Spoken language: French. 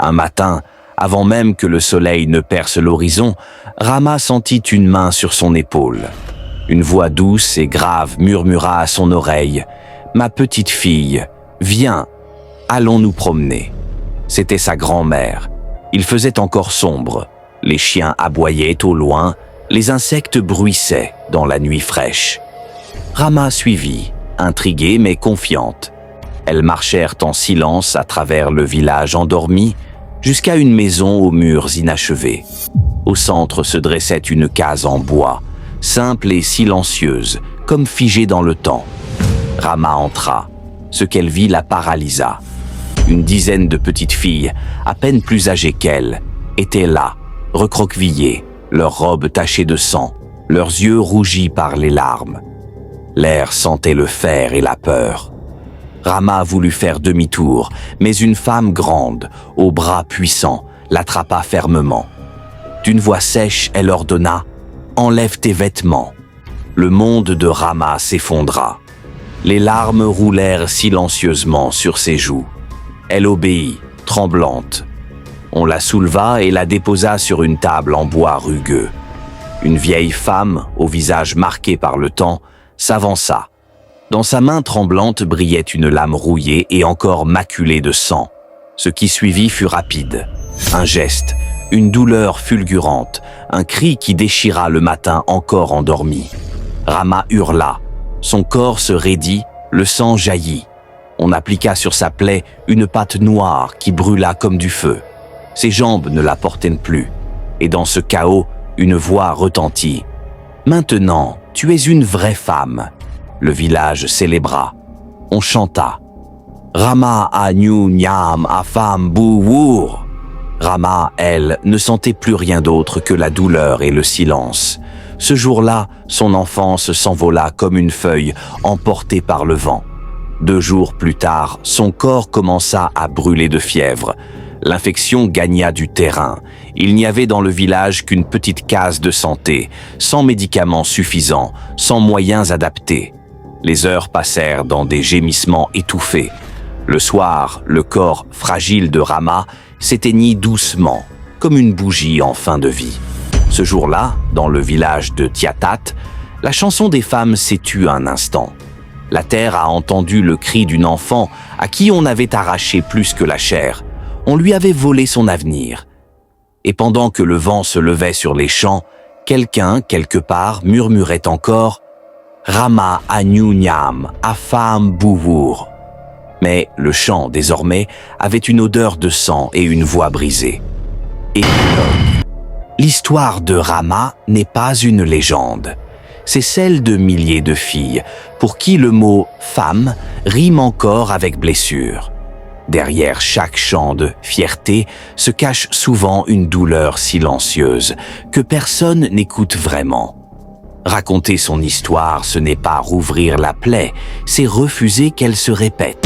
Un matin, avant même que le soleil ne perce l'horizon, Rama sentit une main sur son épaule. Une voix douce et grave murmura à son oreille « Ma petite fille, viens, allons nous promener ». C'était sa grand-mère. Il faisait encore sombre. Les chiens aboyaient au loin, les insectes bruissaient dans la nuit fraîche. Rama suivit, intriguée mais confiante. Elles marchèrent en silence à travers le village endormi, jusqu'à une maison aux murs inachevés. Au centre se dressait une case en bois, simple et silencieuse, comme figée dans le temps. Rama entra. Ce qu'elle vit la paralysa. Une dizaine de petites filles, à peine plus âgées qu'elle, étaient là, recroquevillées, leurs robes tachées de sang, leurs yeux rougis par les larmes. L'air sentait le fer et la peur. Rama voulut faire demi-tour, mais une femme grande, aux bras puissants, l'attrapa fermement. D'une voix sèche, elle ordonna « Enlève tes vêtements ». Le monde de Rama s'effondra. Les larmes roulèrent silencieusement sur ses joues. Elle obéit, tremblante. On la souleva et la déposa sur une table en bois rugueux. Une vieille femme, au visage marqué par le temps, s'avança. Dans sa main tremblante brillait une lame rouillée et encore maculée de sang. Ce qui suivit fut rapide. Un geste, une douleur fulgurante, un cri qui déchira le matin encore endormi. Rama hurla. Son corps se raidit, le sang jaillit. On appliqua sur sa plaie une pâte noire qui brûla comme du feu. Ses jambes ne la portaient plus. Et dans ce chaos, une voix retentit. « Maintenant, tu es une vraie femme ». Le village célébra. On chanta. Rama Agnu Nyam Afam Bouwour. Rama, elle, ne sentait plus rien d'autre que la douleur et le silence. Ce jour-là, son enfance s'envola comme une feuille emportée par le vent. 2 jours plus tard, son corps commença à brûler de fièvre. L'infection gagna du terrain. Il n'y avait dans le village qu'une petite case de santé, sans médicaments suffisants, sans moyens adaptés. Les heures passèrent dans des gémissements étouffés. Le soir, le corps fragile de Rama s'éteignit doucement, comme une bougie en fin de vie. Ce jour-là, dans le village de Tiatat, la chanson des femmes s'est tue un instant. La terre a entendu le cri d'une enfant à qui on avait arraché plus que la chair. On lui avait volé son avenir. Et pendant que le vent se levait sur les champs, quelqu'un, quelque part, murmurait encore « Rama Agnu Nyam Afam Bouwour ». Mais le chant, désormais, avait une odeur de sang et une voix brisée. Épilogue. L'histoire de Rama n'est pas une légende. C'est celle de milliers de filles, pour qui le mot « femme » rime encore avec blessure. Derrière chaque chant de fierté se cache souvent une douleur silencieuse que personne n'écoute vraiment. Raconter son histoire, ce n'est pas rouvrir la plaie, c'est refuser qu'elle se répète.